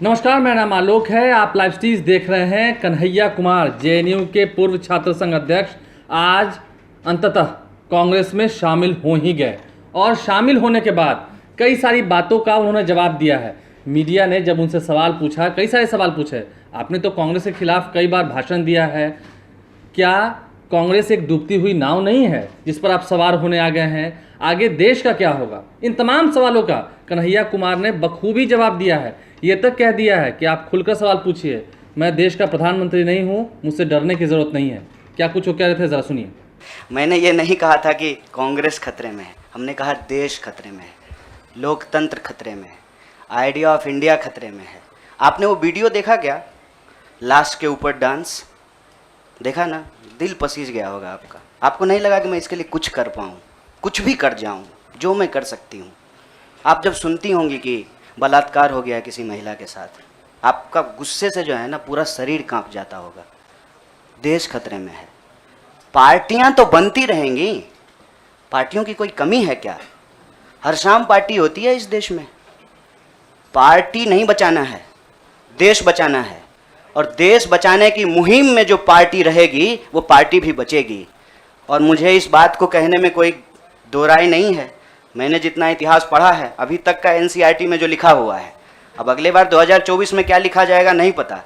नमस्कार, मेरा नाम आलोक है। आप लाइव स्ट्रीज देख रहे हैं। कन्हैया कुमार जेएनयू के पूर्व छात्र संघ अध्यक्ष आज अंततः कांग्रेस में शामिल हो ही गए और शामिल होने के बाद कई सारी बातों का उन्होंने जवाब दिया है। मीडिया ने जब उनसे सवाल पूछा, कई सारे सवाल पूछे, आपने तो कांग्रेस के खिलाफ कई बार भाषण दिया है, क्या कांग्रेस एक डूबती हुई नाव नहीं है जिस पर आप सवार होने आ गए हैं? आगे देश का क्या होगा? इन तमाम सवालों का कन्हैया कुमार ने बखूबी जवाब दिया है। ये तक कह दिया है कि आप खुलकर सवाल पूछिए, मैं देश का प्रधानमंत्री नहीं हूँ, मुझसे डरने की ज़रूरत नहीं है। क्या कुछ वो कह रहे थे, ज़रा सुनिए। मैंने ये नहीं कहा था कि कांग्रेस खतरे में है, हमने कहा देश खतरे में है, लोकतंत्र खतरे में है, आइडिया ऑफ इंडिया खतरे में है। आपने वो वीडियो देखा क्या, लाश के ऊपर डांस देखा ना? दिल पसीज गया होगा आपका। आपको नहीं लगा कि मैं इसके लिए कुछ कर पाऊँ, कुछ भी कर जाऊँ जो मैं कर सकती हूँ? आप जब सुनती होंगी कि बलात्कार हो गया किसी महिला के साथ, आपका गुस्से से जो है ना पूरा शरीर कांप जाता होगा। देश खतरे में है। पार्टियां तो बनती रहेंगी, पार्टियों की कोई कमी है क्या? हर शाम पार्टी होती है इस देश में। पार्टी नहीं बचाना है, देश बचाना है, और देश बचाने की मुहिम में जो पार्टी रहेगी वो पार्टी भी बचेगी। और मुझे इस बात को कहने में कोई दो राय नहीं है। मैंने जितना इतिहास पढ़ा है अभी तक का एनसीईआरटी में जो लिखा हुआ है, अब अगले बार 2024 में क्या लिखा जाएगा नहीं पता।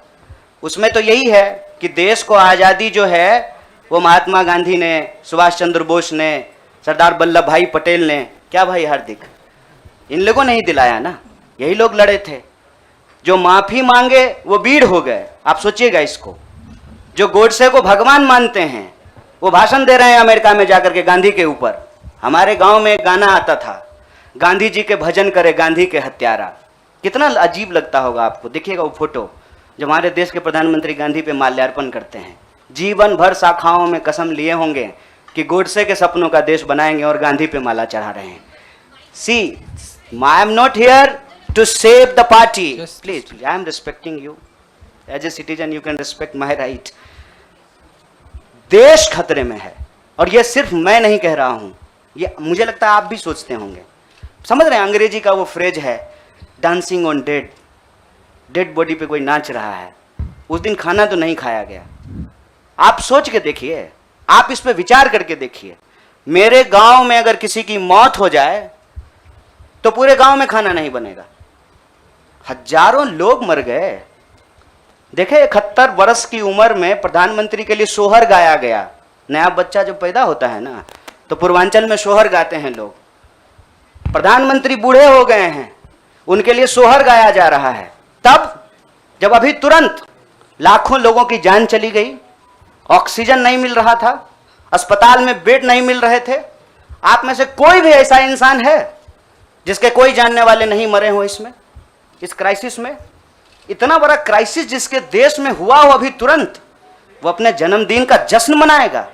उसमें तो यही है कि देश को आज़ादी जो है वो महात्मा गांधी ने, सुभाष चंद्र बोस ने, सरदार वल्लभ भाई पटेल ने, क्या भाई हार्दिक, इन लोगों ने ही दिलाया ना। यही लोग लड़े थे। जो माफ़ी मांगे वो वीर हो गए। आप सोचिएगा इसको। जो गोडसे को भगवान मानते हैं वो भाषण दे रहे हैं अमेरिका में जाकर के गांधी के ऊपर। हमारे गांव में एक गाना आता था, गांधी जी के भजन करे गांधी के हत्यारा। कितना अजीब लगता होगा आपको। देखिएगा वो फोटो जब हमारे देश के प्रधानमंत्री गांधी पे माल्यार्पण करते हैं। जीवन भर शाखाओं में कसम लिए होंगे कि गोडसे के सपनों का देश बनाएंगे और गांधी पे माला चढ़ा रहे हैं। See, I am not here to save the party, please, I am respecting you as a citizen, you can respect my right. देश खतरे में है, और ये सिर्फ मैं नहीं कह रहा हूं, ये मुझे लगता है आप भी सोचते होंगे। समझ रहे हैं, अंग्रेजी का वो फ्रेज है, dancing on dead, dead body पे कोई नाच रहा है। उस दिन खाना तो नहीं खाया गया। आप सोच के देखिए, आप इस पे विचार करके देखिए। मेरे गांव में अगर किसी की मौत हो जाए तो पूरे गांव में खाना नहीं बनेगा। हजारों लोग मर गए। देखे, 71 वर्ष की उम्र में प्रधानमंत्री के लिए सोहर गाया गया। नया बच्चा जब पैदा होता है ना तो पूर्वांचल में सोहर गाते हैं लोग। प्रधानमंत्री बूढ़े हो गए हैं, उनके लिए सोहर गाया जा रहा है। तब जब अभी तुरंत लाखों लोगों की जान चली गई, ऑक्सीजन नहीं मिल रहा था, अस्पताल में बेड नहीं मिल रहे थे। आप में से कोई भी ऐसा इंसान है जिसके कोई जानने वाले नहीं मरे हो इसमें, इस क्राइसिस में? इतना बड़ा क्राइसिस जिसके देश में हुआ हो अभी तुरंत, वो अपने जन्मदिन का जश्न मनाएगा?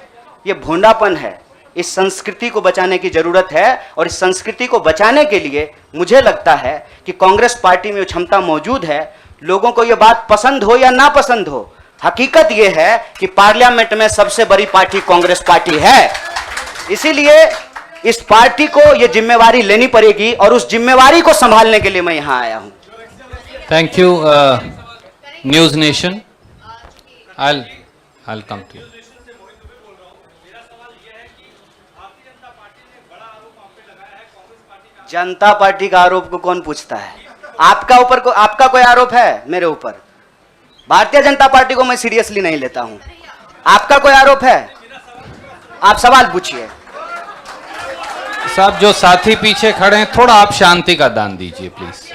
ये भोंडापन है। इस संस्कृति को बचाने की जरूरत है, और इस संस्कृति को बचाने के लिए मुझे लगता है कि कांग्रेस पार्टी में क्षमता मौजूद है। लोगों को यह बात पसंद हो या ना पसंद हो, हकीकत यह है कि पार्लियामेंट में सबसे बड़ी पार्टी कांग्रेस पार्टी है। इसीलिए इस पार्टी को यह जिम्मेवारी लेनी पड़ेगी, और उस जिम्मेवारी को संभालने के लिए मैं यहां आया हूं। Thank you news nation. I'll come to you. Janata party का आरोप को कौन पूछता है? आपका कोई आरोप है मेरे ऊपर? भारतीय जनता पार्टी को मैं सीरियसली नहीं लेता हूं। आपका कोई आरोप है? आप सवाल पूछिए। साहब, जो साथी पीछे खड़े हैं, थोड़ा आप शांति का दान दीजिए प्लीज।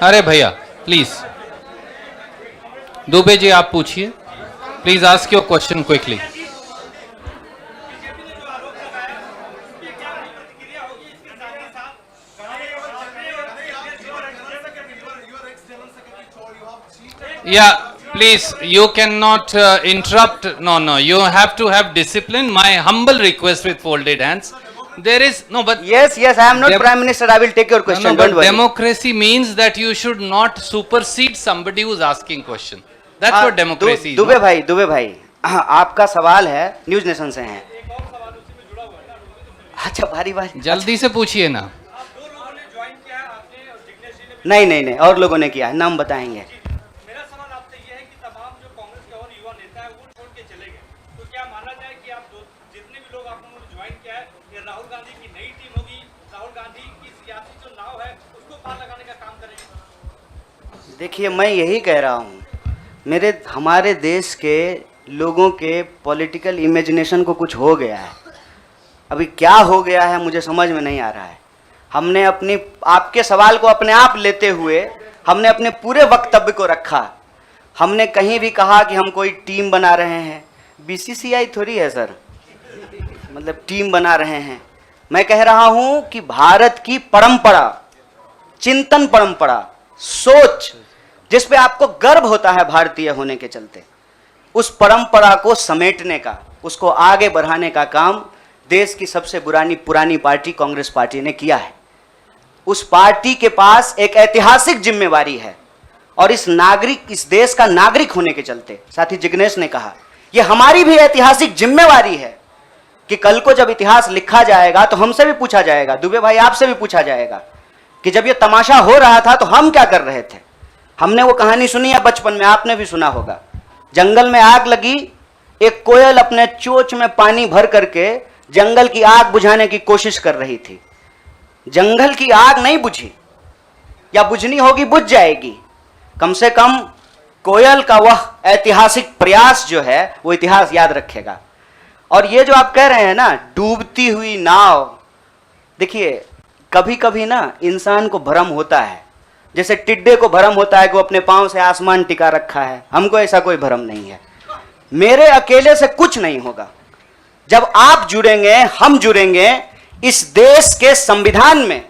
अरे भैया प्लीज, दुबे जी आप पूछिए please, ask your question quickly. Yeah, please, you cannot interrupt. No, you have to have discipline. My humble request with folded hands. There is no, but yes, I am not Prime Minister. I will take your question. No, but democracy means that you should not supersede somebody who's asking question. That's what democracy is. Dubey भाई, आपका सवाल है, news nation से हैं। अच्छा, भारी जल्दी से पूछिए ना। नहीं नहीं नहीं, और लोगों ने किया है, नाम बताएंगे। मेरा सवाल आपसे ये है कि तमाम जो कांग्रेस के और युवा नेता है वो छोड़ के चले गए, तो क्या माना जाए कि आप जितने भी लोग आप लोगों ने ज्वाइन किया है, ये राहुल गांधी की नई टीम होगी, राहुल गांधी की सियासी जो नाव है उसको पार लगाने का काम करेगी? देखिए, मैं यही कह रहा हूँ, हमारे देश के लोगों के पॉलिटिकल इमेजिनेशन को कुछ हो गया है। अभी क्या हो गया है मुझे समझ में नहीं आ रहा है। हमने आपके सवाल को अपने आप लेते हुए हमने अपने पूरे वक्तव्य को रखा। हमने कहीं भी कहा कि हम कोई टीम बना रहे हैं, बीसीसीआई थोड़ी है सर, मतलब टीम बना रहे हैं। मैं कह रहा हूं कि भारत की परंपरा, चिंतन परंपरा, सोच, जिस पे आपको गर्व होता है भारतीय होने के चलते, उस परंपरा को समेटने का, उसको आगे बढ़ाने का काम देश की सबसे पुरानी पार्टी कांग्रेस पार्टी ने किया है। उस पार्टी के पास एक ऐतिहासिक जिम्मेवारी है और इस देश का नागरिक होने के चलते, साथी जिग्नेश ने कहा, यह हमारी भी ऐतिहासिक जिम्मेवारी है कि कल को जब इतिहास लिखा जाएगा तो हमसे भी पूछा जाएगा, दुबे भाई आपसे भी पूछा जाएगा कि जब यह तमाशा हो रहा था तो हम क्या कर रहे थे। हमने वो कहानी सुनी है बचपन में, आपने भी सुना होगा। जंगल में आग लगी, एक कोयल अपने चोंच में पानी भर करके जंगल की आग बुझाने की कोशिश कर रही थी। जंगल की आग नहीं बुझी, या बुझनी होगी बुझ जाएगी। कम से कम कोयल का वह ऐतिहासिक प्रयास जो है वो इतिहास याद रखेगा। और ये जो आप कह रहे हैं ना, डूबती हुई नाव, देखिए कभी कभी ना इंसान को भ्रम होता है, जैसे टिड्डे को भ्रम होता है कि वो अपने पांव से आसमान टिका रखा है। हमको ऐसा कोई भ्रम नहीं है। मेरे अकेले से कुछ नहीं होगा। जब आप जुड़ेंगे, हम जुड़ेंगे, इस देश के संविधान में,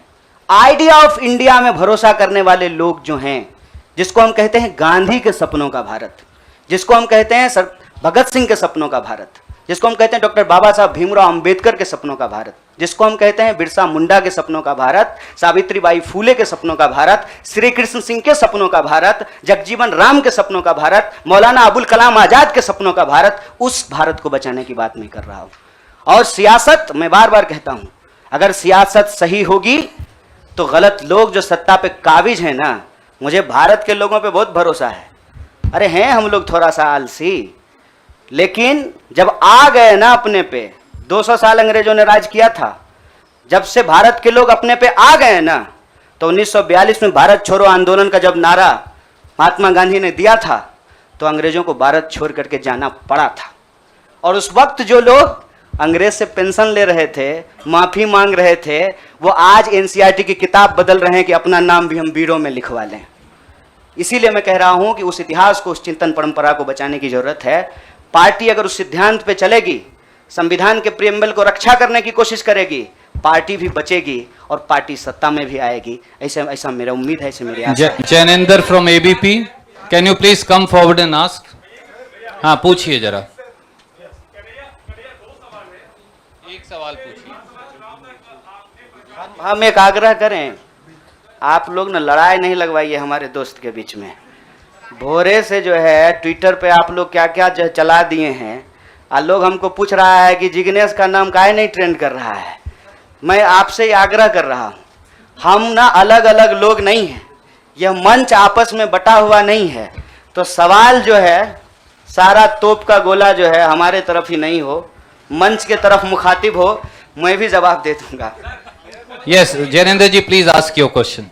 आइडिया ऑफ इंडिया में भरोसा करने वाले लोग जो हैं, जिसको हम कहते हैं गांधी के सपनों का भारत, जिसको हम कहते हैं भगत सिंह के सपनों का भारत, जिसको हम कहते हैं डॉक्टर बाबा साहब भीमराव अंबेडकर के सपनों का भारत, जिसको हम कहते हैं बिरसा मुंडा के सपनों का भारत, सावित्रीबाई फूले के सपनों का भारत, श्री कृष्ण सिंह के सपनों का भारत, जगजीवन राम के सपनों का भारत, मौलाना अबुल कलाम आजाद के सपनों का भारत, उस भारत को बचाने की बात मैं कर रहा हूं। और सियासत, मैं बार बार कहता हूं, अगर सियासत सही होगी तो गलत लोग जो सत्ता पे काबिज हैं ना, मुझे भारत के लोगों पे बहुत भरोसा है। अरे हैं हम लोग थोड़ा सा आलसी, लेकिन जब आ गए ना अपने पे, 200 साल अंग्रेजों ने राज किया था, जब से भारत के लोग अपने पे आ गए ना, तो 1942 में भारत छोड़ो आंदोलन का जब नारा महात्मा गांधी ने दिया था, तो अंग्रेजों को भारत छोड़ करके जाना पड़ा था। और उस वक्त जो लोग अंग्रेज से पेंशन ले रहे थे, माफी मांग रहे थे, वो आज एनसीईआरटी की किताब बदल रहे हैं कि अपना नाम भी हम वीरों में लिखवा लें। इसीलिए मैं कह रहा हूं कि उस इतिहास को, उस चिंतन परंपरा को बचाने की जरूरत है। पार्टी अगर उस सिद्धांत पे चलेगी, संविधान के प्रियम्बल को रक्षा करने की कोशिश करेगी, पार्टी भी बचेगी और पार्टी सत्ता में भी आएगी। ऐसा मेरा उम्मीद है, ऐसे मेरी आशा है। Jainendra from ABP, can you please come forward and ask. हाँ, पूछिए जरा, एक सवाल पूछिए। हम एक आग्रह करें, आप लोग ना लड़ाई नहीं लगवाइए हमारे दोस्त के बीच में। भोरे से जो है ट्विटर पे आप लोग क्या क्या चला दिए हैं, और लोग हमको पूछ रहा है कि जिग्नेश का नाम काहे नहीं ट्रेंड कर रहा है। मैं आपसे आग्रह कर रहा हूँ, हम ना अलग अलग लोग नहीं हैं, यह मंच आपस में बटा हुआ नहीं है। तो सवाल जो है, सारा तोप का गोला जो है हमारे तरफ ही नहीं हो, मंच के तरफ मुखातिब हो, मैं भी जवाब दे दूंगा। Yes, Jainendra ji please ask your question.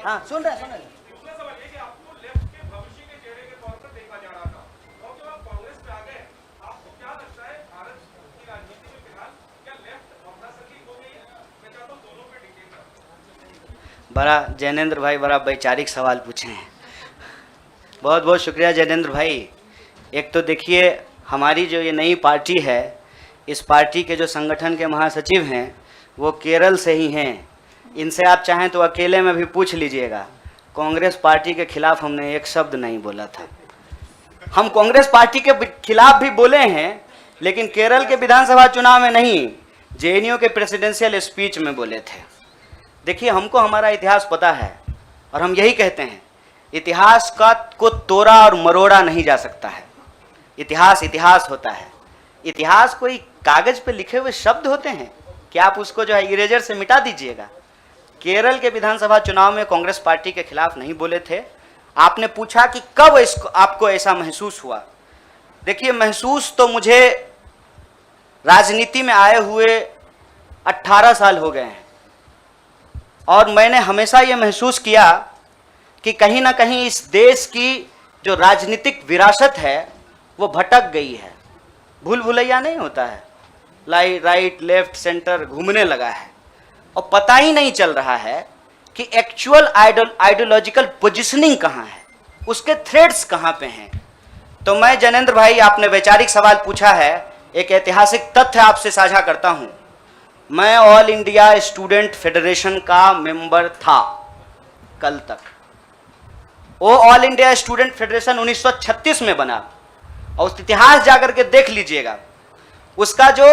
हाँ, सुन रहे हैं। दूसरा सवाल ये कि आपको लेफ्ट के भविष्य के चेहरे के तौर पर देखा जा रहा था, और जब आप कांग्रेस में आ गए, आपको क्या लगता है भारत की राजनीति में फिलहाल क्या लेफ्ट अपना सकी हो गई है? मैं चाहता हूँ दोनों पे डिटेल करें। बड़ा जैनेंद्र भाई बड़ा वैचारिक सवाल पूछे हैं, बहुत बहुत शुक्रिया जैनेंद्र भाई। एक तो देखिए, हमारी जो ये नई पार्टी है, इस पार्टी के जो संगठन के महासचिव हैं वो केरल से ही हैं। इनसे आप चाहें तो अकेले में भी पूछ लीजिएगा, कांग्रेस पार्टी के खिलाफ हमने एक शब्द नहीं बोला था। हम कांग्रेस पार्टी के खिलाफ भी बोले हैं, लेकिन केरल के विधानसभा चुनाव में नहीं, जेएनयू के प्रेसिडेंशियल स्पीच में बोले थे। देखिए, हमको हमारा इतिहास पता है और हम यही कहते हैं, इतिहास को तोड़ा और मरोड़ा नहीं जा सकता है। इतिहास इतिहास होता है। इतिहास कोई कागज पे लिखे हुए शब्द होते हैं कि आप उसको जो है इरेजर से मिटा दीजिएगा। केरल के विधानसभा चुनाव में कांग्रेस पार्टी के खिलाफ नहीं बोले थे। आपने पूछा कि कब इसको आपको ऐसा महसूस हुआ। देखिए, महसूस तो मुझे राजनीति में आए हुए 18 साल हो गए हैं और मैंने हमेशा ये महसूस किया कि कहीं ना कहीं इस देश की जो राजनीतिक विरासत है वो भटक गई है। भूल भुलैया नहीं होता है, राइट लेफ्ट सेंटर घूमने लगा है और पता ही नहीं चल रहा है कि एक्चुअल आइडियोलॉजिकल पोजिशनिंग कहाँ है, उसके थ्रेड्स कहाँ पे हैं। तो मैं जैनेंद्र भाई, आपने वैचारिक सवाल पूछा है, एक ऐतिहासिक तथ्य आपसे साझा करता हूँ। मैं ऑल इंडिया स्टूडेंट फेडरेशन का मेंबर था कल तक। वो ऑल इंडिया स्टूडेंट फेडरेशन 1936 में बना और उस इतिहास जाकर के देख लीजिएगा। उसका जो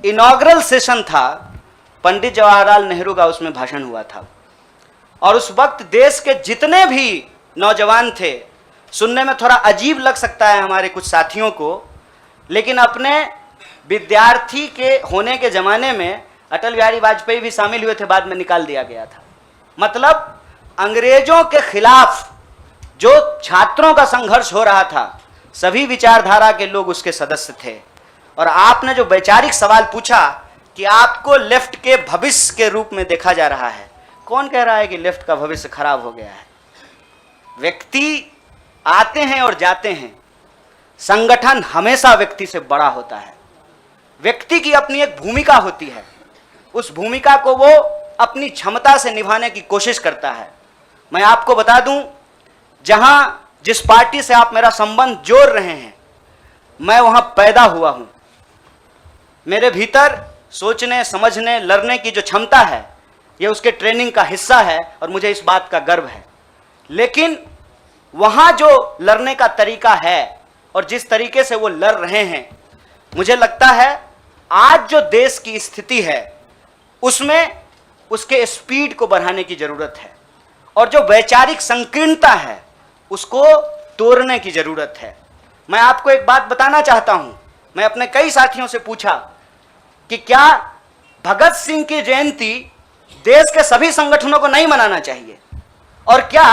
इनॉग्रल सेशन था, पंडित जवाहरलाल नेहरू का उसमें भाषण हुआ था और उस वक्त देश के जितने भी नौजवान थे, सुनने में थोड़ा अजीब लग सकता है हमारे कुछ साथियों को, लेकिन अपने विद्यार्थी के होने के ज़माने में अटल बिहारी वाजपेयी भी शामिल हुए थे, बाद में निकाल दिया गया था। मतलब अंग्रेजों के खिलाफ जो छात्रों का संघर्ष हो रहा था, सभी विचारधारा के लोग उसके सदस्य थे। और आपने जो वैचारिक सवाल पूछा कि आपको लेफ्ट के भविष्य के रूप में देखा जा रहा है, कौन कह रहा है कि लेफ्ट का भविष्य खराब हो गया है? व्यक्ति आते हैं और जाते हैं, संगठन हमेशा व्यक्ति से बड़ा होता है। व्यक्ति की अपनी एक भूमिका होती है, उस भूमिका को वो अपनी क्षमता से निभाने की कोशिश करता है। मैं आपको बता दूं, जहां जिस पार्टी से आप मेरा संबंध जोड़ रहे हैं, मैं वहां पैदा हुआ हूं। मेरे भीतर सोचने, समझने, लड़ने की जो क्षमता है, ये उसके ट्रेनिंग का हिस्सा है और मुझे इस बात का गर्व है। लेकिन वहां जो लड़ने का तरीका है और जिस तरीके से वो लड़ रहे हैं, मुझे लगता है आज जो देश की स्थिति है उसमें उसके स्पीड को बढ़ाने की जरूरत है और जो वैचारिक संकीर्णता है उसको तोड़ने की जरूरत है। मैं आपको एक बात बताना चाहता हूं। मैं अपने कई साथियों से पूछा कि क्या भगत सिंह की जयंती देश के सभी संगठनों को नहीं मनाना चाहिए और क्या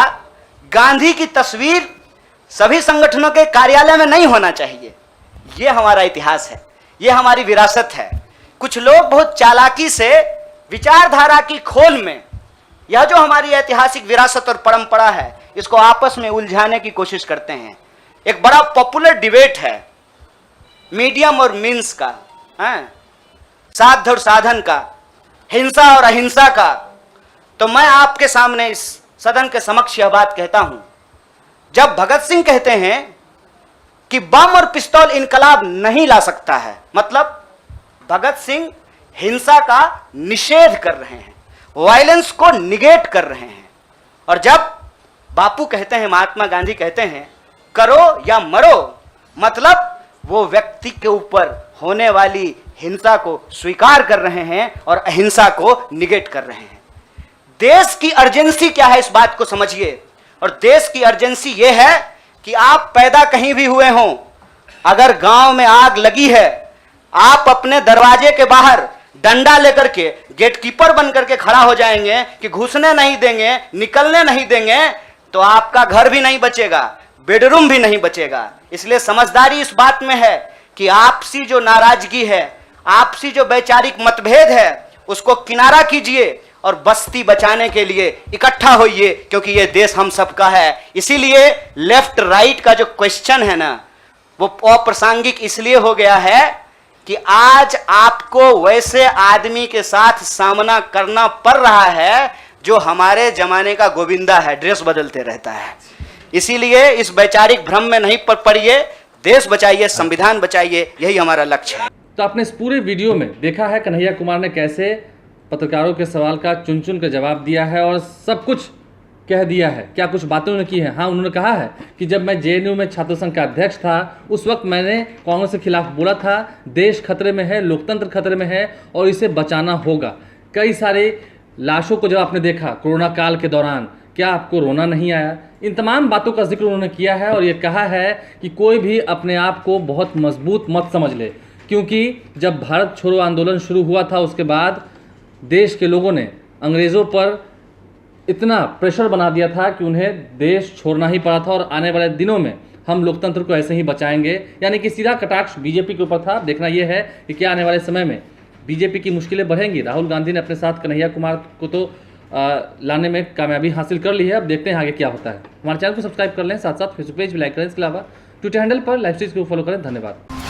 गांधी की तस्वीर सभी संगठनों के कार्यालय में नहीं होना चाहिए? ये हमारा इतिहास है, ये हमारी विरासत है। कुछ लोग बहुत चालाकी से विचारधारा की खोल में यह जो हमारी ऐतिहासिक विरासत और परंपरा है, इसको आपस में उलझाने की कोशिश करते हैं। एक बड़ा पॉपुलर डिबेट है मीडियम और मीन्स का, साध्य और साधन का, हिंसा और अहिंसा का। तो मैं आपके सामने इस सदन के समक्ष यह बात कहता हूं, जब भगत सिंह कहते हैं कि बम और पिस्तौल इनकलाब नहीं ला सकता है, मतलब भगत सिंह हिंसा का निषेध कर रहे हैं, वायलेंस को निगेट कर रहे हैं। और जब बापू कहते हैं, महात्मा गांधी कहते हैं, करो या मरो, मतलब वो व्यक्ति के ऊपर होने वाली हिंसा को स्वीकार कर रहे हैं और अहिंसा को निगेट कर रहे हैं। देश की अर्जेंसी क्या है, इस बात को समझिए। और देश की अर्जेंसी ये है कि आप पैदा कहीं भी हुए हों, अगर गांव में आग लगी है, आप अपने दरवाजे के बाहर डंडा लेकर के गेटकीपर बन करके खड़ा हो जाएंगे कि घुसने नहीं देंगे, निकलने नहीं देंगे, तो आपका घर भी नहीं बचेगा, बेडरूम भी नहीं बचेगा। इसलिए समझदारी इस बात में है कि आपसी जो नाराजगी है, आपसी जो वैचारिक मतभेद है, उसको किनारा कीजिए और बस्ती बचाने के लिए इकट्ठा होइए, क्योंकि ये देश हम सबका है। इसीलिए लेफ्ट राइट का जो क्वेश्चन है ना, वो अप्रासंगिक इसलिए हो गया है कि आज आपको वैसे आदमी के साथ सामना करना पड़ रहा है जो हमारे जमाने का गोविंदा है, ड्रेस बदलते रहता है। इसीलिए इस वैचारिक भ्रम में नहीं पड़िए, देश बचाइए, संविधान बचाइए, यही हमारा लक्ष्य है। तो आपने इस पूरे वीडियो में देखा है कन्हैया कुमार ने कैसे पत्रकारों के सवाल का चुन चुन कर जवाब दिया है और सब कुछ कह दिया है। क्या कुछ बातें उन्होंने की हैं? हाँ, उन्होंने कहा है कि जब मैं जेएनयू में छात्र संघ का अध्यक्ष था, उस वक्त मैंने कांग्रेस के खिलाफ बोला था, देश खतरे में है, लोकतंत्र खतरे में है और इसे बचाना होगा। कई सारे लाशों को जब आपने देखा कोरोना काल के दौरान, क्या आपको रोना नहीं आया? इन तमाम बातों का जिक्र उन्होंने किया है और ये कहा है कि कोई भी अपने आप को बहुत मजबूत मत समझ ले, क्योंकि जब भारत छोड़ो आंदोलन शुरू हुआ था उसके बाद देश के लोगों ने अंग्रेज़ों पर इतना प्रेशर बना दिया था कि उन्हें देश छोड़ना ही पड़ा था और आने वाले दिनों में हम लोकतंत्र को ऐसे ही बचाएंगे। यानी कि सीधा कटाक्ष बीजेपी के ऊपर था। देखना यह है कि क्या आने वाले समय में बीजेपी की मुश्किलें बढ़ेंगी। राहुल गांधी ने अपने साथ कन्हैया कुमार को तो लाने में कामयाबी हासिल कर ली है। अब देखते हैं आगे क्या होता है। हमारे चैनल को सब्सक्राइब कर लें, साथ साथ फेसबुक पेज भी लाइक करें। इसके अलावा ट्विटर हैंडल पर लाइव स्ट्रीम को फॉलो करें। धन्यवाद।